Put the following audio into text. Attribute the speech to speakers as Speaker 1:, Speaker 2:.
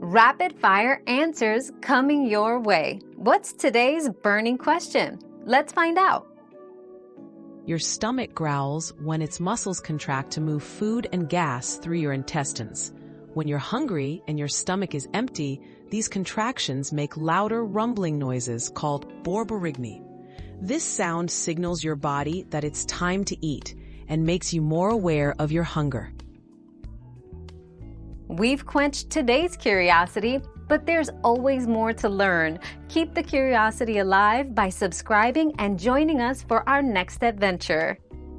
Speaker 1: Rapid fire answers coming your way. What's today's burning question? Let's find out.
Speaker 2: Your stomach growls when its muscles contract to move food and gas through your intestines. When you're hungry and your stomach is empty, these contractions make louder rumbling noises called borborygmi. This sound signals your body that it's time to eat and makes you more aware of your hunger.
Speaker 1: We've quenched today's curiosity, but there's always more to learn. Keep the curiosity alive by subscribing and joining us for our next adventure.